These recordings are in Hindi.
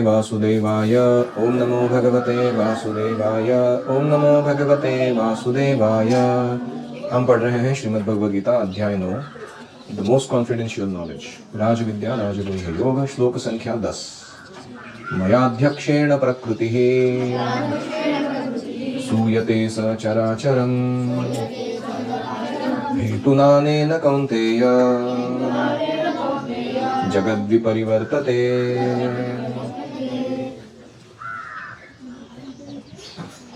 वासुदेवाय ओम नमो भगवते वासुदेवाय ओम नमो भगवते वासुदेवाय। हम पढ़ रहे हैं श्रीमद् भगवद गीता अध्याय 9 द मोस्ट कॉन्फिडेंशियल नॉलेज राजविद्या राजगुह्य योग श्लोक संख्या 10। मयाध्यक्षेण प्रकृतिः सूयते सचराचरम् हेतुनानेन कौन्तेय जगद्विपरिवर्तते।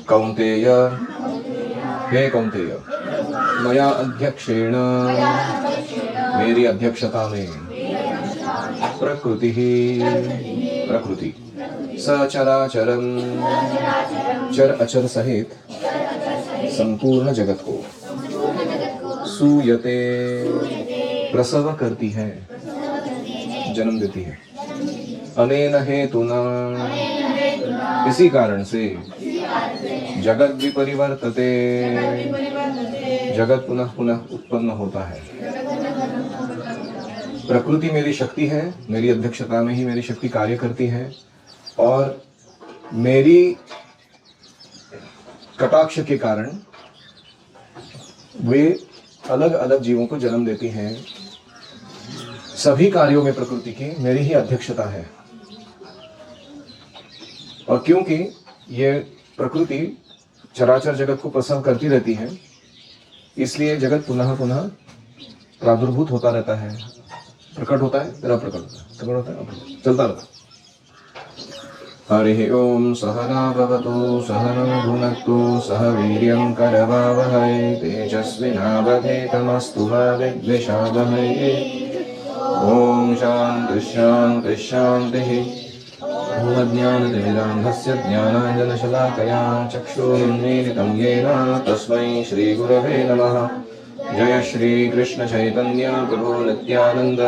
कौन्तेय हे कौन्तेय मया अध्यक्षेण मेरी अध्यक्षता में प्रकृति प्रकृति सचराचरम चर अचर सहित संपूर्ण जगत को सूयते प्रसव करती है जन्म देती है। अनेन हेतुना इसी कारण से जगत विपरिवर्तते जगत पुनः पुनः उत्पन्न होता है। प्रकृति मेरी शक्ति है, मेरी अध्यक्षता में ही मेरी शक्ति कार्य करती है और मेरी कटाक्ष के कारण वे अलग अलग जीवों को जन्म देती हैं। सभी कार्यों में प्रकृति की मेरी ही अध्यक्षता है और क्योंकि ये प्रकृति चराचर जगत को प्रसव करती रहती है इसलिए जगत पुनः पुनः प्रादुर्भूत होता रहता है, प्रकट होता है फिर अप्रकट होता है, प्रकट होता है अप्रकट, चलता रहता है। हरि ओम सहना भवतु सहनौ भुनक्तु सह वीर्यं करवावहै तेजस्विनावधेतमस्तु मा विद्विषावहै। ओम शांति शांति शांतिः। भूमज्ञानतिमिरान्धस्य ज्ञानाञ्जनशलाकया चक्षुरुन्मीलितं येन तस्मै श्रीगुरवे नमः। जय श्री कृष्ण चैतन्य प्रभु नित्यानंद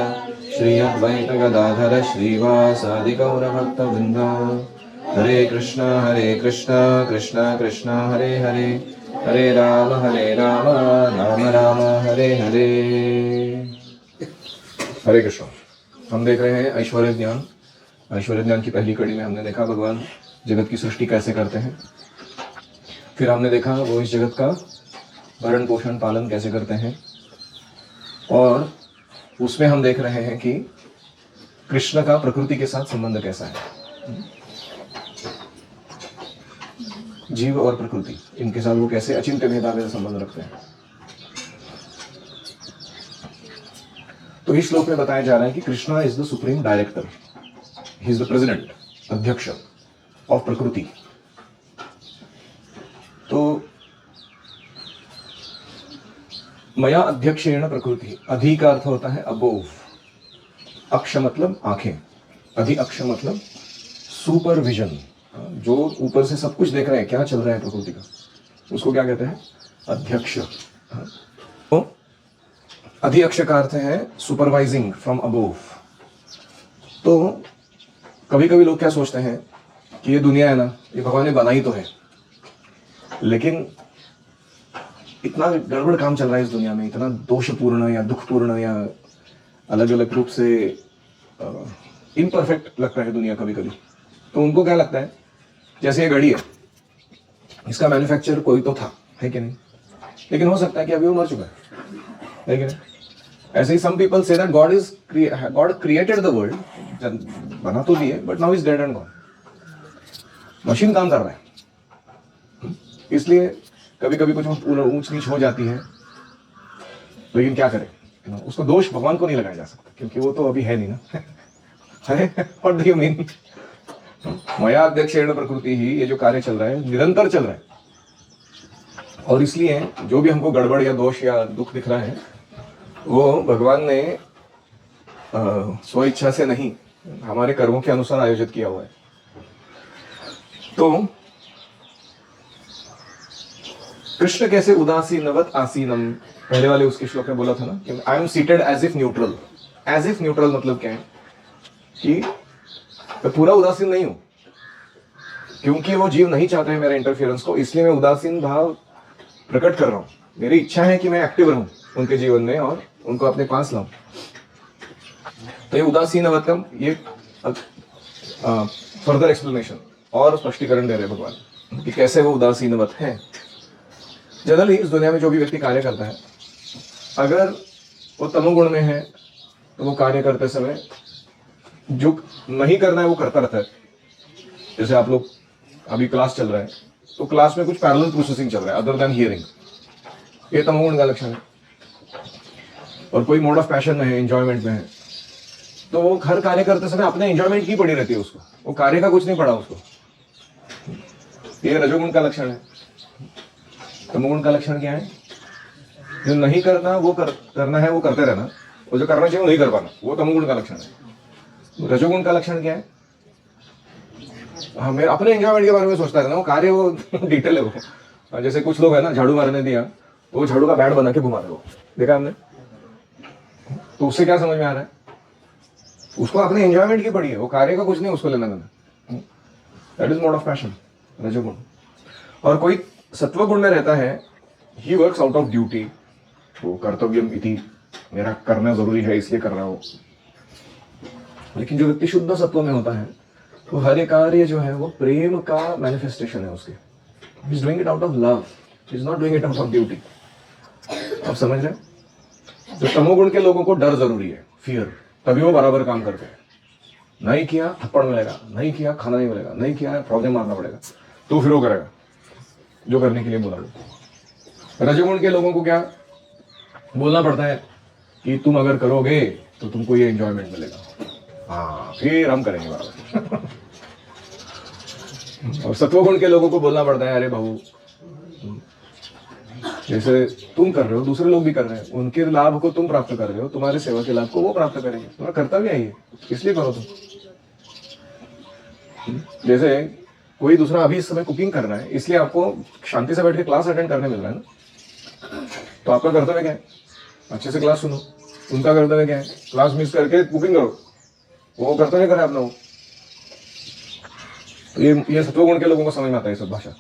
श्री अद्वैत गदाधर श्रीवासादि गौर भक्तवृंद। हरे कृष्णा कृष्णा कृष्णा हरे हरे हरे राम राम राम हरे हरे। हरे कृष्ण। हम देख रहे हैं ऐश्वर्य ज्ञान की पहली कड़ी में हमने देखा भगवान जगत की सृष्टि कैसे करते हैं, फिर हमने देखा वो इस जगत का भरण पोषण पालन कैसे करते हैं और उसमें हम देख रहे हैं कि कृष्ण का प्रकृति के साथ संबंध कैसा है। जीव और प्रकृति इनके साथ वो कैसे अचिंत्य भेदाभेद संबंध रखते हैं। तो इस श्लोक में बताया जा रहा है कि Krishna is the supreme director, he is the president, अध्यक्ष ऑफ प्रकृति। तो मया अध्यक्षेण प्रकृति, अधि का अर्थ होता है अबोव, अक्ष मतलब आंखें, अधि अक्ष मतलब सुपरविजन, जो ऊपर से सब कुछ देख रहे हैं क्या चल रहा है प्रकृति का, उसको क्या कहते हैं, अध्यक्ष। तो अधि अक्ष का अर्थ है सुपरवाइजिंग फ्रॉम अबोव। तो कभी कभी लोग क्या सोचते हैं कि ये दुनिया है ना, ये भगवान ने बनाई तो है, लेकिन इतना गड़बड़ काम चल रहा है इस दुनिया में, इतना दोषपूर्ण या दुखपूर्ण या अलग अलग रूप से इम्परफेक्ट लगता है दुनिया कभी कभी। तो उनको क्या लगता है जैसे ये घड़ी है, इसका मैन्युफैक्चर कोई तो था, है कि नहीं, लेकिन हो सकता है कि अभी वो मर चुका है कि नहीं। ऐसे ही some people say that God created the world, बना तो दिए but now is dead and gone, machine काम कर रहा है। इसलिए कभी कभी कुछ ऊंच नीच हो जाती है, लेकिन क्या करें, उसको दोष भगवान को नहीं लगाया जा सकता क्योंकि वो तो अभी है नहीं ना। अरे व्हाट डू यू मीन, मया अध्यक्षेण प्रकृति ही, ये जो कार्य चल रहा है निरंतर चल रहा है और इसलिए जो भी हमको गड़बड़ या दोष या दुख दिख रहा है वो भगवान ने स्व इच्छा से नहीं, हमारे कर्मों के अनुसार आयोजित किया हुआ है। तो कृष्ण कैसे उदासीनवत आसीनम, पहले वाले उसके श्लोक में बोला था ना कि I am seated as if neutral. As if neutral मतलब क्या है कि मैं पूरा उदासीन नहीं हूं, क्योंकि वो जीव नहीं चाहते हैं मेरे इंटरफियरेंस को, इसलिए मैं उदासीन भाव प्रकट कर रहा हूं। मेरी इच्छा है कि मैं एक्टिव रहूं उनके जीवन में और उनको अपने पास लाऊं। तो ये उदासीन मतलब ये फर्दर एक्सप्लेनेशन और स्पष्टीकरण दे रहे भगवान कि कैसे वो उदासीनवत है। जनरली इस दुनिया में जो भी व्यक्ति कार्य करता है, अगर वो तमोगुण में है तो वो कार्य करते समय जो नहीं करना है वो करता रहता है। जैसे आप लोग अभी क्लास चल रहा है तो क्लास में कुछ पैरेलल प्रोसेसिंग चल रहा है अदर देन हियरिंग, ये तमोगुण का लक्षण है। और कोई मोड ऑफ पैशन में है, एंजॉयमेंट में है, तो वो हर कार्य करते समय अपने एंजॉयमेंट की पड़ी रहती है उसको, वो कार्य का कुछ नहीं पड़ा उसको। ये रजोगुण का लक्षण है। तमोगुण का लक्षण क्या है? जो नहीं करना वो करना है वो करते रहना, और जो करना चाहिए वो नहीं कर पाना, वो तमोगुण का लक्षण है। रजोगुण का लक्षण क्या है? हमें अपने एंजॉयमेंट के बारे में सोचता रहना, वो कार्य वो डिटेल है वो। जैसे कुछ लोग है ना, झाड़ू मारने दिया तो वो झाड़ू का बैट बना के घुमा रहे हो, देखा हमने? तो उससे क्या समझ में आ रहा है? उसको अपने एंजॉयमेंट की पड़ी है, वो कार्य का कुछ नहीं उसको लेना देना। That is mode of passion, रजोगुण। और कोई सत्व गुण में रहता है, he works out of duty, वो कर्तव्यम इति, मेरा करना जरूरी है इसलिए कर रहा हो। लेकिन जो व्यक्ति शुद्ध सत्व में होता है तो हर एक कार्य जो है वो प्रेम का मैनिफेस्टेशन है उसके। He is doing it out of love, he is not doing it out of duty. आप समझ रहे हैं? तो तमोगुण के लोगों को डर जरूरी है, फियर, तभी वो बराबर काम करते हैं। नहीं किया थप्पड़ मिलेगा, नहीं किया खाना नहीं मिलेगा, नहीं किया प्रॉब्लम मारना पड़ेगा, तो फिर वो करेगा जो करने के लिए बोला। रजोगुण के लोगों को क्या बोलना पड़ता है कि तुम अगर करोगे तो तुमको ये एंजॉयमेंट मिलेगा, हाँ फिर हम करेंगे बराबर। और सत्वगुण के लोगों को बोलना पड़ता है, अरे बहू जैसे तुम कर रहे हो दूसरे लोग भी कर रहे हैं, उनके लाभ को तुम प्राप्त कर रहे हो, तुम्हारे सेवा के लाभ को वो प्राप्त करेंगे, तुम्हारा कर्तव्य है ये, इसलिए करो तुम। जैसे कोई दूसरा अभी इस समय कुकिंग कर रहा है, इसलिए आपको शांति से बैठ के क्लास अटेंड करने मिल रहा है ना, तो आपका कर्तव्य क्या है? अच्छे से क्लास सुनो। उनका कर्तव्य क्या है? क्लास मिस करके कुकिंग करो, वो कर्तव्य करे अपना। ये सत्वगुण के लोगों को समझ में आता है सब भाषा।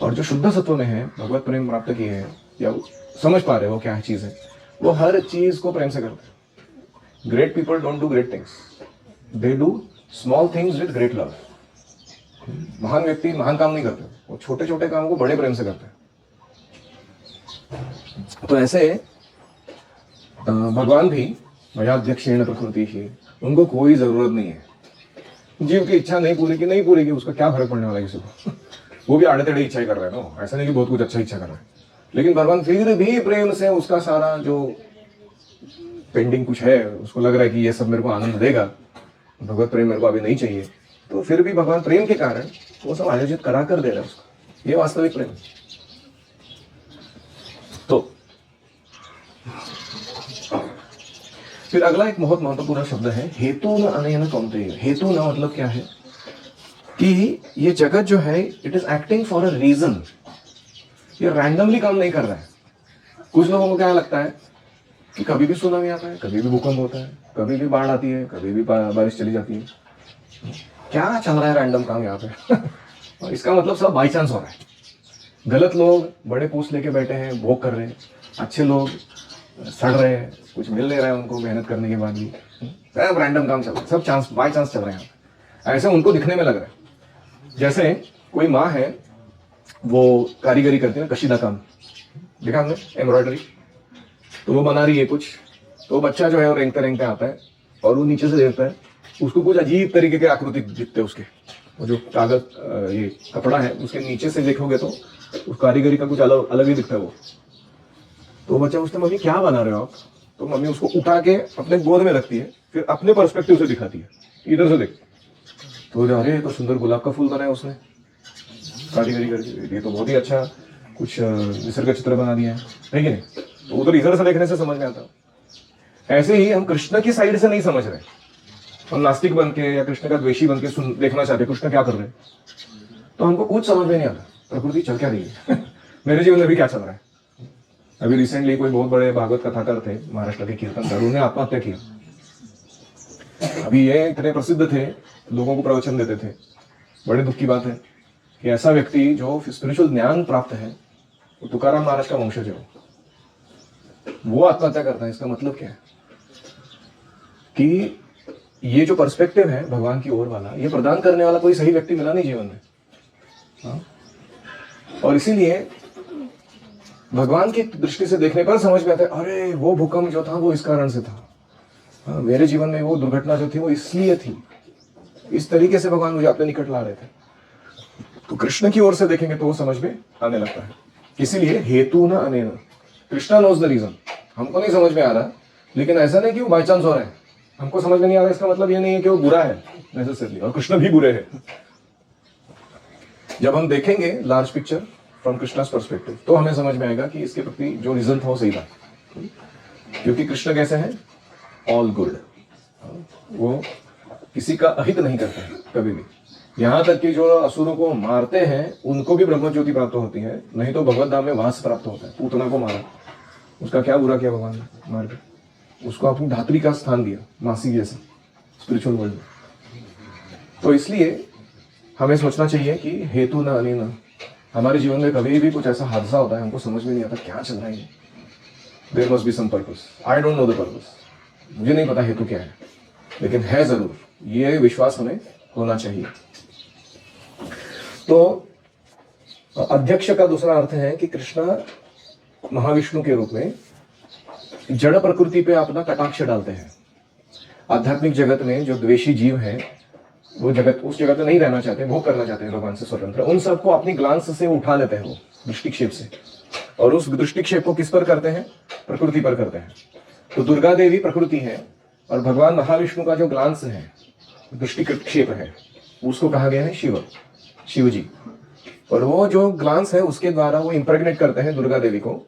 और जो शुद्ध सत्व में है, भगवत प्रेम प्राप्त किए हैं या समझ पा रहे हो क्या चीज है, वो हर चीज को प्रेम से करते हैं। Great people don't do great things, they do small things with great love. महान व्यक्ति महान काम नहीं करते, वो छोटे छोटे काम को बड़े प्रेम से करते हैं। तो ऐसे भगवान भी मयाध्यक्षेण प्रकृति ही, उनको कोई जरूरत नहीं है। जीव की इच्छा नहीं पूरी की उसका क्या फर्क पड़ने वाला है किसी को? वो भी आड़े टेढ़े इच्छा कर रहा है ना, ऐसा नहीं कि बहुत कुछ अच्छा इच्छा कर रहा है, लेकिन भगवान फिर भी प्रेम से उसका सारा जो पेंडिंग कुछ है, उसको लग रहा है कि ये सब मेरे को आनंद देगा, भगवत प्रेम मेरे को अभी नहीं चाहिए, तो फिर भी भगवान प्रेम के कारण वो सब आयोजित करा कर दे रहा है उसको। ये वास्तविक प्रेम। तो फिर अगला एक बहुत महत्वपूर्ण शब्द है हेतु न अनेन कौन्तेय। हेतु न मतलब क्या है कि ये जगत जो है it is acting for a reason, ये रैंडमली काम नहीं कर रहा है। कुछ लोगों को क्या लगता है कि कभी भी सुनामी आता है, कभी भी भूकंप होता है, कभी भी बाढ़ आती है, कभी भी बारिश चली जाती है, क्या चल रहा है रैंडम काम यहाँ पे। और इसका मतलब सब बाई चांस हो रहा है। गलत लोग बड़े पोस्ट लेके बैठे हैं, भोग कर रहे हैं, अच्छे लोग सड़ रहे हैं, कुछ मिल नहीं रहा है उनको मेहनत करने के बाद भी, सब रैंडम काम चल रहा है, सब चांस बाई चांस चल रहे हैं। ऐसे उनको दिखने में लग रहा है। जैसे कोई माँ है, वो कारीगरी करती है, कशीदा काम देखा हमने, एम्ब्रॉयडरी, तो वो बना रही है कुछ, तो बच्चा जो है वो रेंगते रेंगते आता है और वो नीचे से देखता है, उसको कुछ अजीब तरीके के आकृति दिखते हैं उसके, वो जो कागज ये कपड़ा है उसके नीचे से देखोगे तो उस कारीगरी का कुछ अलग अलग ही दिखता है वो। तो बच्चा पूछता है मम्मी क्या बना रहे हो आप? तो मम्मी उसको उठा के अपने गोद में रखती है, फिर अपने पर्सपेक्टिव से दिखाती है, इधर से देख। तो अरे तो सुंदर गुलाब का फूल बनाया उसने कारीगरी करके, ये तो बहुत ही अच्छा कुछ निसर्ग चित्र बना दिया है कि नहीं? तो उधर इधर से देखने से समझ में आता। ऐसे ही हम कृष्ण की साइड से नहीं समझ रहे, हम नास्तिक बन के या कृष्ण का द्वेषी बन के देखना चाहते कृष्ण क्या कर रहे हैं, तो हमको कुछ समझ में नहीं आता प्रकृति चल क्या रही है। मेरे जीवन में भी क्या चल रहा है। अभी रिसेंटली कोई बहुत बड़े भागवत कथाकार थे महाराष्ट्र के कीर्तनकार, उन्होंने आत्महत्या की। अभी ये इतने प्रसिद्ध थे, लोगों को प्रवचन देते थे। बड़े दुख की बात है कि ऐसा व्यक्ति जो स्पिरिचुअल ज्ञान प्राप्त है, वो तुकाराम महाराज का वंशज है, वो आत्महत्या करता है। इसका मतलब क्या है कि ये जो पर्सपेक्टिव है भगवान की ओर वाला, ये प्रदान करने वाला कोई सही व्यक्ति मिला नहीं जीवन में। हाँ? और इसीलिए भगवान की दृष्टि से देखने पर समझ में आता है, अरे वो भूकंप जो था वो इस कारण से था, हाँ, मेरे जीवन में वो दुर्घटना जो थी वो इसलिए थी। इस तरीके से भगवान मुझे अपने निकट ला रहे थे। तो कृष्ण की ओर से देखेंगे तो वो समझ में आने लगता है। इसीलिए हेतु न अनेन, कृष्णा नोज द रीजन। हमको नहीं समझ में आ रहा, लेकिन ऐसा नहीं कि वो बाई चांस हो रहा है। हमको समझ में नहीं आ रहा, इसका मतलब ये नहीं है कि वो बुरा है नेसेसरली, और कृष्ण भी बुरे हैं। जब हम देखेंगे लार्ज पिक्चर फ्रॉम कृष्णा's पर्सपेक्टिव, तो हमें समझ में आएगा कि इसके प्रति जो रीजन था वो सही था। क्योंकि कृष्ण कैसे हैं? All good. वो किसी का अहित नहीं करते हैं कभी भी। यहाँ तक कि जो असुरों को मारते हैं उनको भी ब्रह्म ज्योति प्राप्त होती है, नहीं तो भगवत धाम में वास प्राप्त होता है। पूतना को मारा, उसका क्या बुरा किया भगवान ने? मार के उसको अपनी धात्री का स्थान दिया, मासी जैसा स्पिरिचुअल वर्ल्ड में। तो इसलिए हमें सोचना चाहिए कि हेतु न अनेन। हमारे जीवन में कभी भी कुछ ऐसा हादसा होता है, हमको समझ में नहीं आता क्या चल रहा है, there must be some purpose. I don't know the purpose, मुझे नहीं पता हेतु क्या है, लेकिन है जरूर। ये विश्वास हमें होना चाहिए। तो अध्यक्ष का दूसरा अर्थ है कि कृष्ण महाविष्णु के रूप में जड़ प्रकृति पे अपना कटाक्ष डालते हैं। आध्यात्मिक जगत में जो द्वेषी जीव है, वो जगत, उस जगत में नहीं रहना चाहते, वो करना चाहते हैं भगवान से स्वतंत्र, उन सबको अपनी ग्लांस से उठा लेते हैं वो दृष्टिक्षेप से। और उस दृष्टिक्षेप को किस पर करते हैं? प्रकृति पर करते हैं। तो दुर्गा देवी प्रकृति है, और भगवान महाविष्णु का जो ग्लांस है, दृष्टिक्षेप है, उसको कहा गया है शिव, शिव जी। और वो जो ग्लांस है उसके द्वारा वो इंप्रेग्नेट करते हैं दुर्गा देवी को।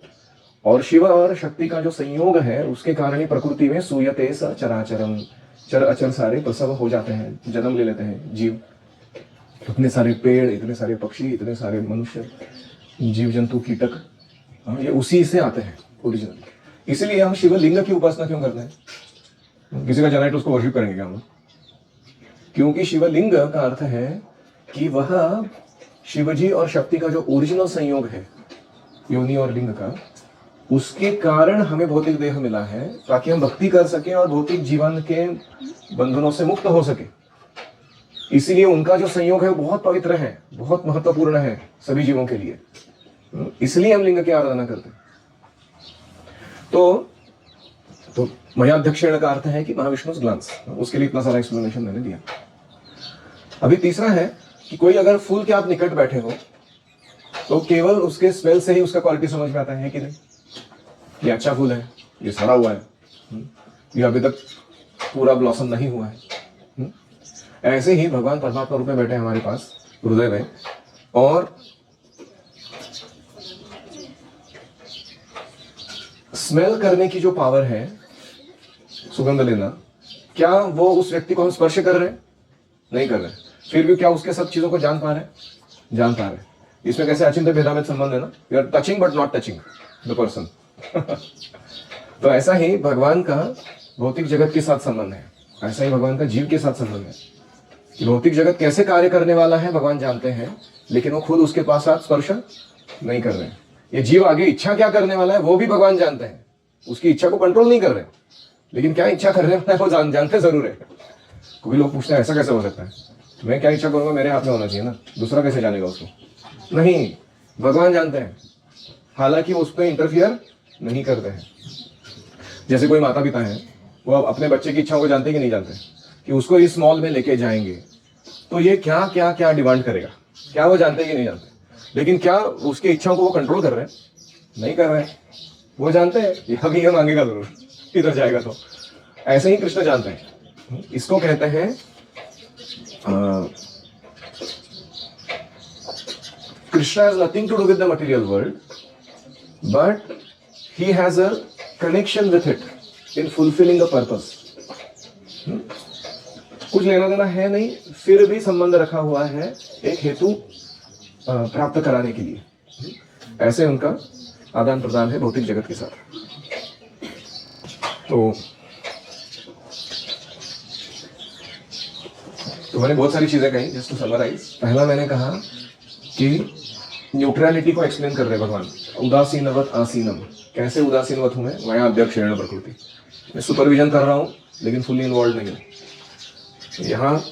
और शिव और शक्ति का जो संयोग है उसके कारण ही प्रकृति में सूयते स चराचरम, चर अचर सारे प्रसव हो जाते हैं, जन्म ले लेते हैं जीव। इतने सारे पेड़, इतने सारे पक्षी, इतने सारे मनुष्य, जीव जंतु, कीटक, ये उसी से आते हैं ओरिजिनल। इसीलिए हम शिवलिंग की उपासना क्यों करते हैं? किसी का जनाए तो उसको वर्शिप करेंगे क्या हम? क्योंकि शिवलिंग का अर्थ है कि वह शिवजी और शक्ति का जो ओरिजिनल संयोग है, योनि और लिंग का, उसके कारण हमें भौतिक देह मिला है, ताकि हम भक्ति कर सके और भौतिक जीवन के बंधनों से मुक्त हो सके। इसीलिए उनका जो संयोग है वो बहुत पवित्र है, बहुत महत्वपूर्ण है सभी जीवों के लिए। इसलिए हम लिंग की आराधना करते हैं। तो मयाध्यक्षेण का अर्थ है कि महाविष्णु ग्लांस। उसके लिए इतना सारा एक्सप्लेनेशन मैंने दिया। अभी तीसरा है कि कोई अगर फूल के आप निकट बैठे हो तो केवल उसके स्मेल से ही उसका क्वालिटी समझ में आता है कि नहीं, ये अच्छा फूल है, ये सड़ा हुआ है, ये अभी तक पूरा ब्लॉसम नहीं हुआ है। ऐसे ही भगवान परमात्मा रूप में बैठे हमारे पास हृदय में, और स्मेल करने की जो पावर है, सुगंध लेना, क्या वो उस व्यक्ति को हम स्पर्श कर रहे हैं? नहीं कर रहे। फिर भी क्या उसके सब चीजों को जान पा रहे हैं? जान पा रहे हैं। इसमें कैसे अचिंत्य भेदाभेद संबंध है ना, you are touching but not touching the person. तो ऐसा ही भगवान का भौतिक जगत के साथ संबंध है, ऐसा ही भगवान का जीव के साथ संबंध है कि भौतिक जगत कैसे कार्य करने वाला है भगवान जानते हैं, लेकिन वो खुद उसके पास साथ स्पर्श नहीं कर रहे हैं। ये जीव आगे इच्छा क्या करने वाला है वो भी भगवान जानते हैं, उसकी इच्छा को कंट्रोल नहीं कर रहे, लेकिन क्या इच्छा करने वाला है वो जानते जरूर है। कोई लोग पूछते हैं ऐसा कैसे हो सकता है, मैं क्या इच्छा करूंगा, मेरे हाथ में होना चाहिए ना, दूसरा कैसे जानेगा उसको? नहीं, भगवान जानते हैं, हालांकि उस पर इंटरफियर नहीं करते हैं। जैसे कोई माता पिता है, वो अपने बच्चे की इच्छाओं को जानते कि नहीं जानते कि उसको इस मॉल में लेके जाएंगे तो ये क्या क्या क्या डिमांड करेगा, क्या वो जानते कि नहीं जानते? लेकिन क्या उसकी इच्छाओं को वो कंट्रोल कर रहे हैं? नहीं कर रहे हैं। वो जानते हैं ये अभी ये मांगेगा जरूर, इधर जाएगा। तो ऐसे ही कृष्ण जानते हैं। इसको कहते हैं Krishna has nothing to do with the material world, but he has a connection with it in fulfilling a purpose. कुछ लेना देना है नहीं, फिर भी संबंध रखा हुआ है एक हेतु प्राप्त कराने के लिए। ऐसे उनका आदान प्रदान है भौतिक जगत के साथ। तो मैंने बहुत सारी चीजें कही, जस्ट टू समराइज। पहला मैंने कहा कि न्यूट्रलिटी को एक्सप्लेन कर रहे भगवान, उदासीनवत आसीनम। कैसे उदासीनवत हूं मैं? अध्यक्षेण प्रकृति, मैं सुपरविजन कर रहा हूं लेकिन फुल्ली इन्वॉल्व नहीं हूं। यहाँ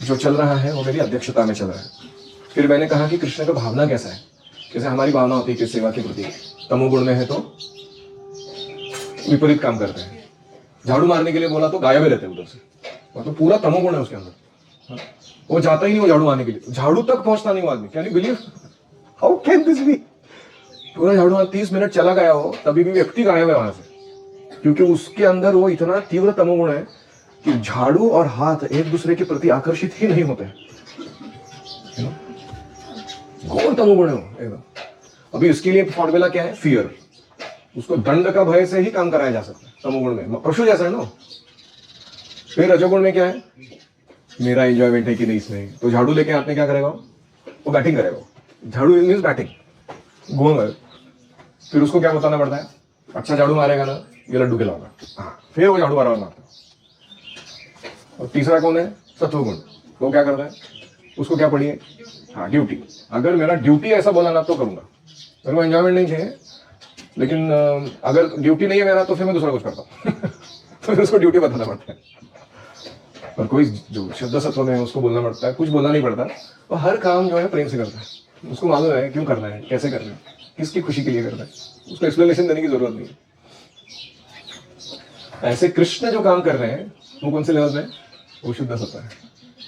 जो चल रहा है वो मेरी अध्यक्षता में चल रहा है। फिर मैंने कहा कि कृष्ण का भावना कैसा है, जैसे हमारी भावना होती है कि सेवा के प्रति, तमोगुण में है तो विपरीत काम करते हैं। झाड़ू मारने के लिए बोला तो गायब रहते हैं उधर से, मतलब पूरा तमोगुण है उसके अंदर। वो जाता ही नहीं वो झाड़ू मारने के लिए, झाड़ू तक पहुंचता नहीं वो आदमी। Can you believe, how can this be? पूरा झाड़ू मार 30 मिनट चला गया हो तभी भी व्यक्ति गायब है वहां से, क्योंकि उसके अंदर वो इतना तीव्र तमोगुण है कि झाड़ू और हाथ एक दूसरे के प्रति आकर्षित ही नहीं होते। घोर तमोगुण है वो एकदम। अभी उसके लिए फॉर्मूला क्या है? फियर। उसको दंड का भय से ही काम कराया जा सकता है तमोगुण में, पशु जैसा है ना। फिर रजोगुण में क्या है? मेरा एंजॉयमेंट है कि नहीं इसमें, तो झाड़ू लेके हाथ में क्या करेगा वो बैटिंग करेगा। झाड़ू मीन्स बैटिंग, गोल है। फिर उसको क्या बताना पड़ता है? अच्छा झाड़ू मारेगा ना, ये लड्डू खिलाऊंगा। हाँ, फिर वो झाड़ू बराबर मारता है। और तीसरा कौन है? सत्वगुण। वो क्या करता है? उसको क्या पढ़िए? हाँ, ड्यूटी। अगर मेरा ड्यूटी ऐसा बोला ना तो करूंगा, मेरे को एंजॉयमेंट नहीं चाहिए, लेकिन अगर ड्यूटी नहीं है मेरा तो फिर मैं दूसरा कुछ करता हूँ। तो फिर उसको ड्यूटी बताना पड़ता है। और कोई जो शुद्ध सत्व में है उसको बोलना पड़ता है, कुछ बोलना नहीं पड़ता। वो हर काम जो है प्रेम से करता है, उसको मालूम है क्यों करना है, कैसे करना है, किसकी खुशी के लिए करना है, उसको एक्सप्लेनेशन देने की जरूरत नहीं है। ऐसे कृष्ण जो काम कर रहे हैं वो कौन से लेवल में? वो शुद्ध सत्व है।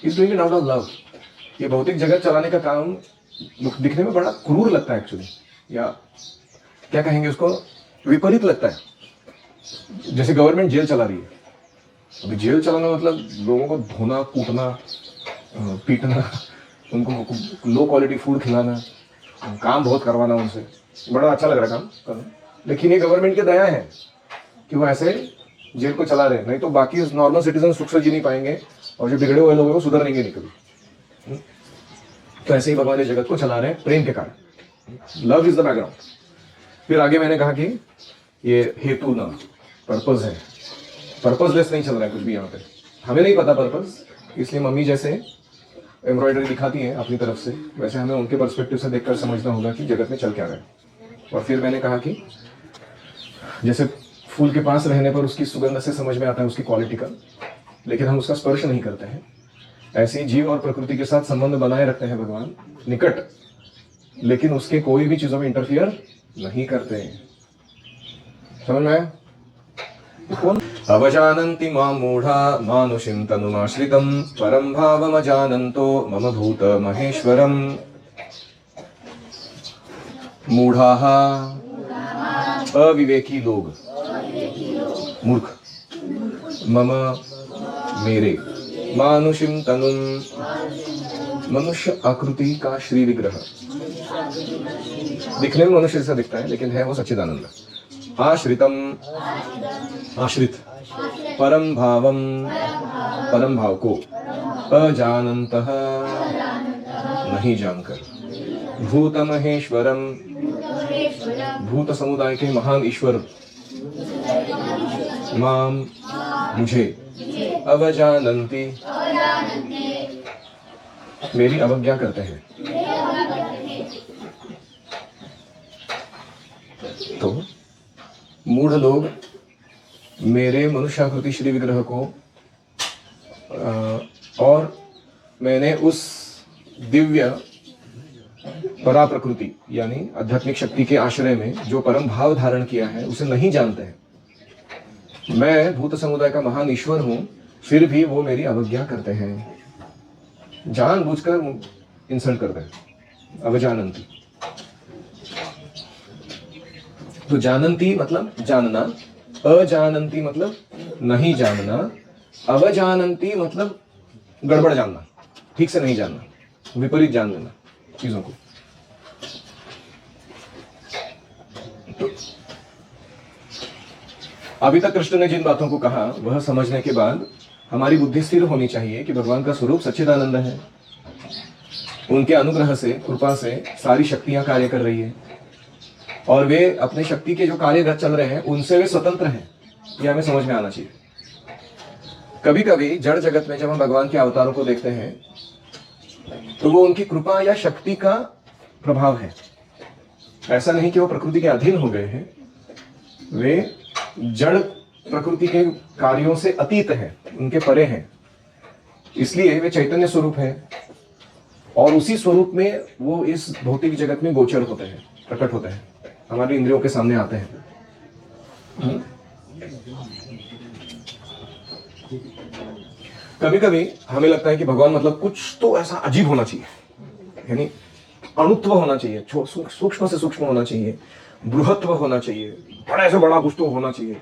Is doing it out of love. ये भौतिक जगत चलाने का काम दिखने में बड़ा क्रूर लगता है एक्चुअली, या क्या कहेंगे उसको, विपरीत लगता है। जैसे गवर्नमेंट जेल चला रही है। अभी जेल चलाना मतलब लोगों को धोना, कूटना, पीटना, उनको लो क्वालिटी फूड खिलाना, काम बहुत करवाना उनसे। बड़ा अच्छा लग रहा है काम करना, लेकिन ये गवर्नमेंट की दया है कि वो ऐसे जेल को चला रहे, नहीं तो बाकी नॉर्मल सिटीजन सुख से जी नहीं पाएंगे और जो बिगड़े हुए लोग हैं वो सुधरेंगे नहीं कभी। तो ऐसे ही भगवान इस जगत को चला रहे हैं प्रेम के कारण। Love is the background. फिर आगे मैंने कहा कि ये हेतु ना, पर्पज है। पर्पजलेस नहीं चल रहा है कुछ भी यहाँ पे। हमें नहीं पता पर्पज, इसलिए मम्मी जैसे एम्ब्रॉयडरी दिखाती हैं अपनी तरफ से, वैसे हमें उनके पर्सपेक्टिव से देखकर समझना होगा कि जगत में चल क्या रहा है। और फिर मैंने कहा कि जैसे फूल के पास रहने पर उसकी सुगंध से समझ में आता है उसकी क्वालिटी का, लेकिन हम उसका स्पर्श नहीं करते हैं, ऐसे ही जीव और प्रकृति के साथ संबंध बनाए रखते हैं भगवान निकट, लेकिन उसके कोई भी चीजों में इंटरफियर नहीं करते हैं। समझ में आया? अवजानन्ति मां मूढ़ा मानुषिं तनुमाश्रितं परं भावमजानन्तो मम भूत महेश्वरम्। मूढ़ाः अविवेकी लोग, मूर्ख, मम मेरे, मानुषिं तनुम मनुष्य आकृति का श्री विग्रह, दिखने में मनुष्य जैसा दिखता है लेकिन है वो सच्चिदानंद। आश्रितम, आश्रित, परम भावम, परम भाव को, अजानन्तः, नहीं जानकर, भूत महेश्वरम, भूत समुदाय के महान ईश्वर, माम, मुझे, अवजानन्ति, मेरी अवज्ञा करते हैं। तो मूढ़ लोग मेरे मनुष्याकृति श्री विग्रह को और मैंने उस दिव्य परा प्रकृति यानी आध्यात्मिक शक्ति के आश्रय में जो परम भाव धारण किया है उसे नहीं जानते हैं। मैं भूत समुदाय का महान ईश्वर हूं, फिर भी वो मेरी अवज्ञा करते हैं, जानबूझकर इंसल्ट करते हैं। अवजानंती, तो जानंती मतलब जानना, अजानंती मतलब नहीं जानना, अवजानंती मतलब गड़बड़ जानना, ठीक से नहीं जानना, विपरीत जान लेना चीजों को। तो अभी तक कृष्ण ने जिन बातों को कहा वह समझने के बाद हमारी बुद्धि स्थिर होनी चाहिए कि भगवान का स्वरूप सच्चिदानंद है। उनके अनुग्रह से, कृपा से सारी शक्तियां कार्य कर रही है और वे अपने शक्ति के जो कार्य चल रहे हैं उनसे वे स्वतंत्र हैं। यह हमें समझ में आना चाहिए। कभी कभी जड़ जगत में जब हम भगवान के अवतारों को देखते हैं तो वो उनकी कृपा या शक्ति का प्रभाव है। ऐसा नहीं कि वो प्रकृति के अधीन हो गए हैं, वे जड़ प्रकृति के कार्यों से अतीत हैं, उनके परे हैं। इसलिए वे चैतन्य स्वरूप है और उसी स्वरूप में वो इस भौतिक जगत में गोचर होते हैं, प्रकट होते हैं, हमारी इंद्रियों के सामने आते हैं। कभी कभी हमें लगता है कि भगवान मतलब कुछ तो ऐसा अजीब होना चाहिए, यानी अणुत्व होना चाहिए, सूक्ष्म से सूक्ष्म होना चाहिए, बृहत्व होना चाहिए, बड़ा से बड़ा कुछ तो होना चाहिए,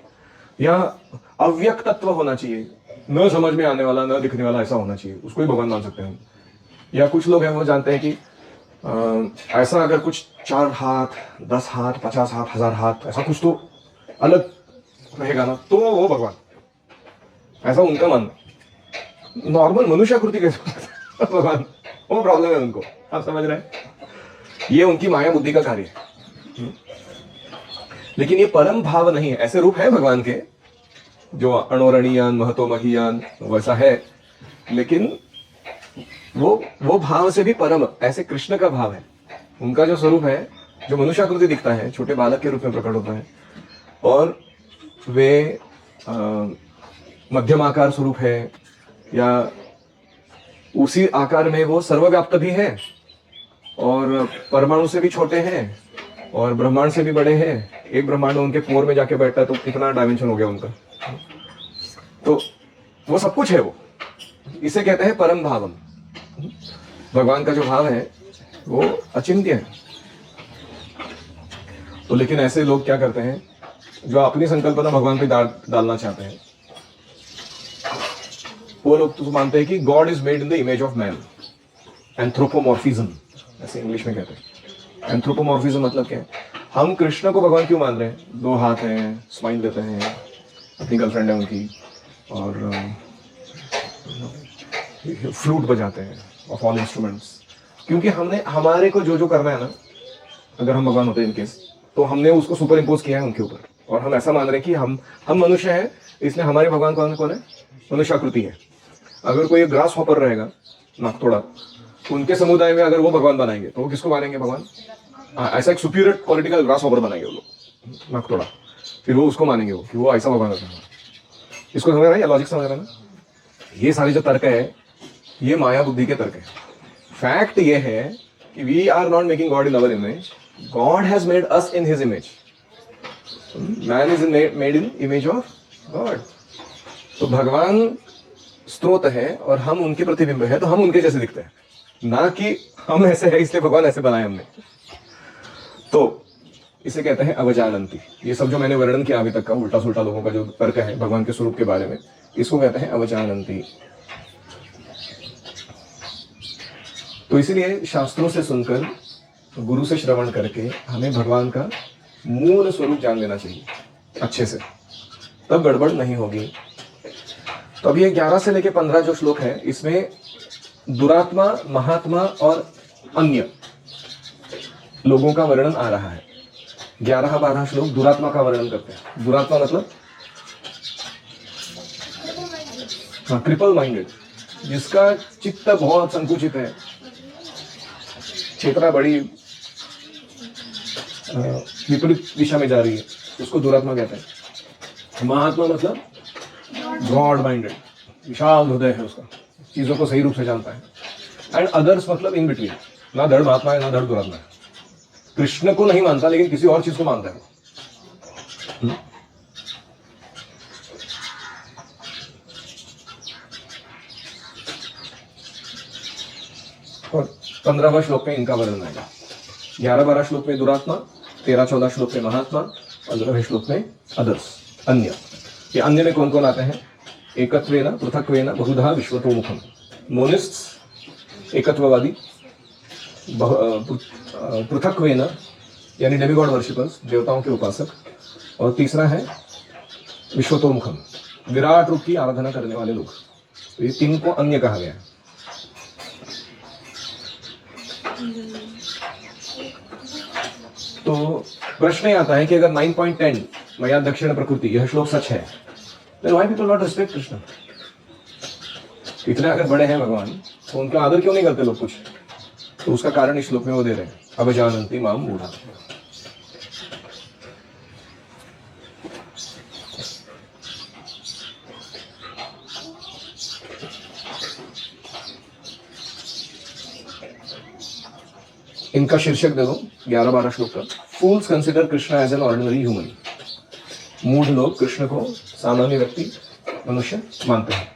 या अव्यक्तत्व होना चाहिए, न समझ में आने वाला, न दिखने वाला, ऐसा होना चाहिए, उसको ही भगवान मान सकते हैं हम। या कुछ लोग हैं वो जानते हैं कि ऐसा अगर कुछ 4 हाथ, 10 हाथ, 50 हाथ, 1000 हाथ, ऐसा कुछ तो अलग रहेगा ना, तो वो भगवान, ऐसा उनका मानना। नॉर्मल मनुष्याकृति कैसे भगवान, वो प्रॉब्लम है उनको, आप समझ रहे हैं? ये उनकी माया बुद्धि का कार्य है। लेकिन ये परम भाव नहीं है। ऐसे रूप है भगवान के जो अणोरणीयान महतो महीयान वैसा है, लेकिन वो भाव से भी परम, ऐसे कृष्ण का भाव है। उनका जो स्वरूप है, जो मनुष्याकृति दिखता है, छोटे बालक के रूप में प्रकट होता है, और वे मध्यम आकार स्वरूप है, या उसी आकार में वो सर्वव्याप्त भी है, और परमाणु से भी छोटे हैं, और ब्रह्मांड से भी बड़े हैं। एक ब्रह्मांड उनके पोर में जाके बैठता है तो कितना डायमेंशन हो गया उनका। तो वो सब कुछ है, वो इसे कहते हैं परम भावम। भगवान का जो भाव है वो अचिंत्य है। तो लेकिन ऐसे लोग क्या करते हैं, जो अपनी संकल्पना भगवान पे डालना चाहते हैं, वो लोग तो मानते हैं कि God is made in the image of man, anthropomorphism ऐसे इंग्लिश में कहते हैं। एंथ्रोपोमॉर्फिज्म मतलब क्या है? हम कृष्ण को भगवान क्यों मान रहे हैं? 2 हाथ हैं, स्माइल देते हैं, अपनी गर्लफ्रेंड है उनकी, और फ्लूट बजाते हैं, ऑफ ऑल इंस्ट्रूमेंट्स। क्योंकि हमने हमारे को जो जो करना है ना, अगर हम भगवान होते हैं इनकेस, तो हमने उसको सुपर इम्पोज किया है उनके ऊपर, और हम ऐसा मान रहे हैं कि हम मनुष्य हैं, इसलिए हमारे भगवान कौन है? मनुष्याकृति है। अगर कोई ग्रास हॉपर रहेगा, नाकतोड़ा, उनके समुदाय में अगर वो भगवान बनाएंगे तो वो किसको मानेंगे भगवान? ऐसा एक सुपीरियर पॉलिटिकल ग्रास हॉपर बनाएंगे वो लोग, नाकतोड़ा, फिर वो उसको मानेंगे वो कि वो ऐसा भगवान है। इसको समझ रहा है या लॉजिक समझ रहा है ना? ये सारे जो तर्क है, ये माया बुद्धि के तर्क है। फैक्ट ये है कि we are not making God in our image, God has made us in his image. Man is made in image of God. तो भगवान स्रोत है और हम उनके प्रतिबिंब है, तो हम उनके जैसे दिखते हैं, ना कि हम ऐसे हैं इसलिए भगवान ऐसे बनाए हमने। तो इसे कहते हैं अवजानंती। ये सब जो मैंने वर्णन किया अभी तक का उल्टा सुल्टा लोगों का जो तर्क है भगवान के स्वरूप के बारे में, इसको कहते हैं अवजानंती। तो इसीलिए शास्त्रों से सुनकर, गुरु से श्रवण करके हमें भगवान का मूल स्वरूप जान लेना चाहिए अच्छे से, तब गड़बड़ नहीं होगी। तो अभी ये 11 से लेके 15 जो श्लोक है, इसमें दुरात्मा, महात्मा और अन्य लोगों का वर्णन आ रहा है। 11-12 श्लोक दुरात्मा का वर्णन करते हैं। दुरात्मा मतलब ट्रिपल माइंडेड, जिसका चित्त बहुत संकुचित है, चेतना बड़ी विपरीत दिशा में जा रही है, उसको दुरात्मा कहते हैं। महात्मा मतलब ब्रॉड माइंडेड, विशाल हृदय है उसका, चीजों को सही रूप से जानता है। एंड अदर्स मतलब इन बिटवीन, ना धड़ महात्मा है ना धड़ दुरात्मा है। कृष्ण को नहीं मानता लेकिन किसी और चीज को मानता है। और 15वां श्लोक में इनका वर्णन आएगा। 11-12 श्लोक में दुरात्मा, 13-14 श्लोक में महात्मा, 15वें श्लोक में अदर्स, अन्य। ये अन्य में कौन कौन आते हैं? एकत्वेन पृथक्वेन बहुधा विश्वतोमुखम। मोनिस्ट्स एकत्ववादी, पृथक्वेन यानी डेमिगॉड वर्शिपर्स, देवताओं के उपासक, और तीसरा है विश्वतोमुखम, विराट रूप की आराधना करने वाले लोग। तो ये 3 को अन्य कहा गया है। तो प्रश्न ये आता है कि अगर 9.10 मया दक्षिण प्रकृति यह श्लोक सच है, then why people not respect Krishna? इतने अगर बड़े हैं भगवान, तो उनका आदर क्यों नहीं करते लोग कुछ? तो उसका कारण इस श्लोक में वो दे रहे हैं, अवजानन्ति माम मूढ़ा। इनका शीर्षक दे दो 11-12 श्लोक का। Fools consider Krishna as an ordinary human. मूढ़ लोग कृष्ण को सामान्य व्यक्ति, मनुष्य मानते हैं।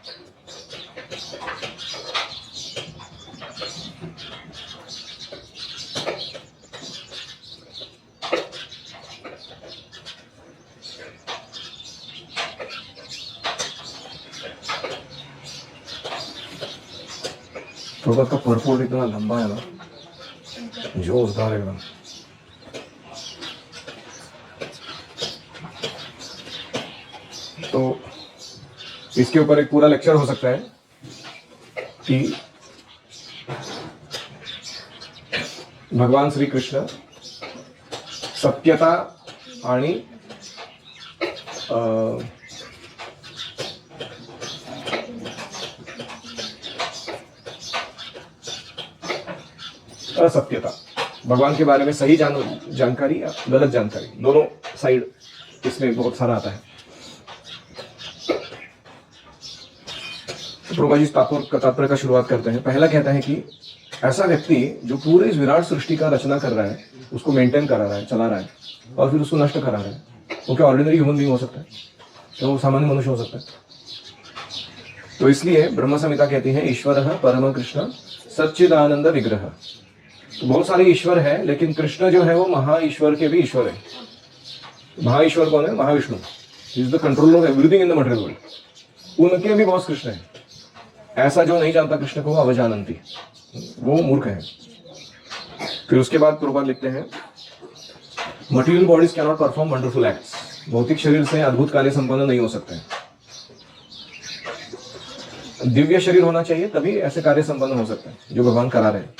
प्रभात का परपोर्ट इतना लंबा है ना, जोरदार एकदम। तो इसके ऊपर एक पूरा लेक्चर हो सकता है कि भगवान श्री कृष्ण सत्यता आणि असत्यता, भगवान के बारे में सही जानकारी या गलत जानकारी, दोनों साइड इसमें बहुत सारा आता है। प्रभुपाद जी तात्पर्य का शुरुआत करते हैं। पहला कहता है कि ऐसा व्यक्ति जो पूरे इस विराट सृष्टि का रचना कर रहा है, उसको मेंटेन करा रहा है, चला रहा है और फिर उसको नष्ट करा रहा है, वो क्या ऑर्डिनरी ह्यूमन बीइंग हो सकता है? तो वो सामान्य मनुष्य हो सकता है। तो इसलिए ब्रह्म संहिता कहती है ईश्वर परम कृष्ण सच्चिदानंद विग्रह। तो बहुत सारे ईश्वर है, लेकिन कृष्ण जो है वो महा ईश्वर के भी ईश्वर है। महा ईश्वर कौन है? Mahavishnu. Is the controller of everything in the material world. उनके भी बॉस कृष्ण है। ऐसा जो नहीं जानता कृष्ण को वो अवजानंती, वो मूर्ख है। फिर उसके बाद प्रभुपाद लिखते हैं material bodies can not perform wonderful acts. भौतिक शरीर से अद्भुत कार्य संपन्न नहीं हो सकते। दिव्य शरीर होना चाहिए, तभी ऐसे कार्य संपन्न हो सकते हैं जो भगवान करा रहे हैं।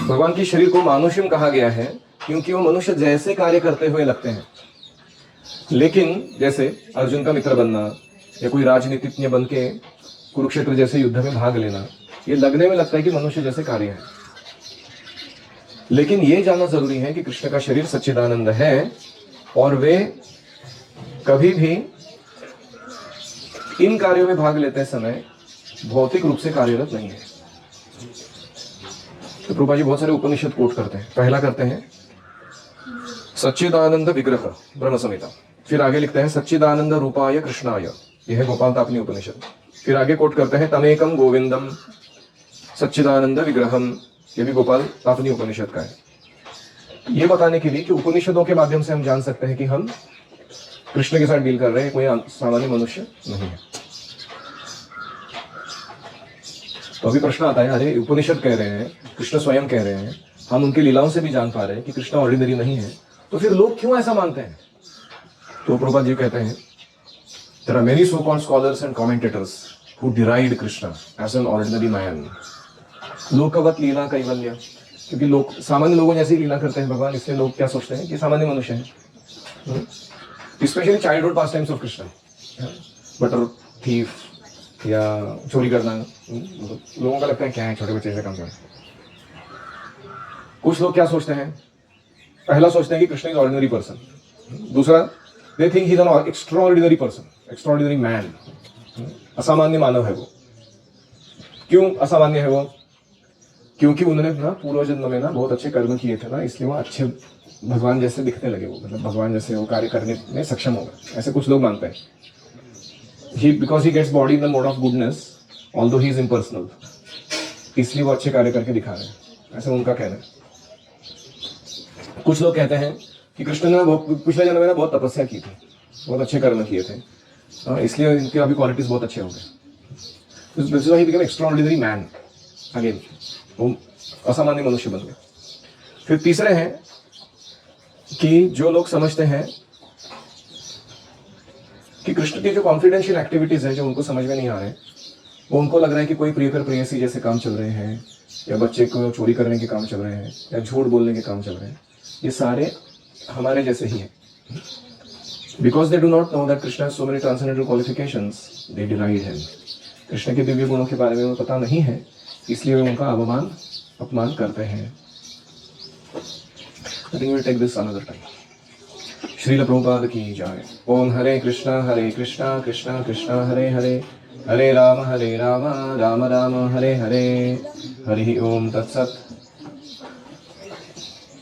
भगवान की शरीर को मानुष्यम कहा गया है क्योंकि वो मनुष्य जैसे कार्य करते हुए लगते हैं। लेकिन जैसे अर्जुन का मित्र बनना या कोई राजनीतिज्ञ बन के कुरुक्षेत्र जैसे युद्ध में भाग लेना, ये लगने में लगता है कि मनुष्य जैसे कार्य है। लेकिन ये जानना जरूरी है कि कृष्ण का शरीर सच्चिदानंद है और वे कभी भी इन कार्यों में भाग लेते समय भौतिक रूप से कार्यरत नहीं है। तो प्रभुपाद जी बहुत सारे उपनिषद कोट करते हैं। पहला करते हैं सच्चिदानंद विग्रह ब्रह्म संहिता, फिर आगे लिखते हैं सच्चिदानंद रूपाय कृष्णाय, यह है गोपाल तापनी उपनिषद। फिर आगे कोट करते हैं तमेकम गोविंदम सच्चिदानंद विग्रहम, यह भी गोपाल तापनी उपनिषद का है। यह बताने के लिए कि उपनिषदों के माध्यम से हम जान सकते हैं कि हम कृष्ण के साथ डील कर रहे हैं, कोई सामान्य मनुष्य नहीं है। तो अभी प्रश्न आता है, अरे उपनिषद कह रहे हैं, कृष्ण स्वयं कह रहे हैं, हम उनकी लीलाओं से भी जान पा रहे हैं कि कृष्ण ऑर्डिनरी नहीं है, तो फिर लोग क्यों ऐसा मानते हैं? तो प्रभुपाद जी कहते हैं there are many so-called scholars and commentators who deride Krishna as an ordinary man. लोकवत लीला कैवल्य, क्योंकि लोग सामान्य लोगों जैसी लीला करते हैं भगवान, इसलिए लोग क्या सोचते हैं कि सामान्य मनुष्य है। Specially childhood pass times of Krishna, butter thief या चोरी करना, लोगों का लगता है क्या है, छोटे बच्चे से काम करना। कुछ लोग क्या सोचते हैं, पहला सोचते हैं कि कृष्ण इज ऑर्डिनरी पर्सन, दूसरा they think he is an extraordinary person, extraordinary man, असामान्य मानव है वो। क्यों असामान्य है वो? क्योंकि उन्होंने ना पूर्व जन्म में ना बहुत अच्छे कर्म किए थे ना, इसलिए वो अच्छे भगवान जैसे दिखने लगे, वो मतलब भगवान जैसे वो कार्य करने में सक्षम हो गए, ऐसे कुछ लोग मानते हैं। Because he gets body in the mode of goodness although he is impersonal, इसलिए वो अच्छे कार्य करके दिखा रहे हैं, ऐसा उनका कहना है। कुछ लोग कहते हैं कि कृष्ण ने पिछले जन्म में ना बहुत तपस्या की थी, बहुत अच्छे कर्म किए थे, इसलिए इनके अभी क्वालिटीज बहुत अच्छे हो गए। This is why he become extraordinary man again, वो असामान्य मनुष्य बन गए। फिर तीसरे हैं कि जो लोग समझते हैं कि कृष्ण की जो कॉन्फिडेंशियल एक्टिविटीज है जो उनको समझ में नहीं आ रहे, वो उनको लग रहा है कि कोई प्रियकर प्रेयसी जैसे काम चल रहे हैं, या बच्चे को चोरी करने के काम चल रहे हैं, या झूठ बोलने के काम चल रहे हैं, ये सारे हमारे जैसे ही है। Because they do not know that Krishna has so many transcendental qualifications, they deride him. Krishna के दिव्य गुणों के बारे में उन्हें पता नहीं है, इसलिए वे उनका अपमान करते हैं। I think we'll take this another time. Srila Prabhupada की जय। ओम हरे कृष्णा कृष्णा कृष्णा हरे हरे, हरे राम राम राम हरे हरे, हरि ओम तत्सत।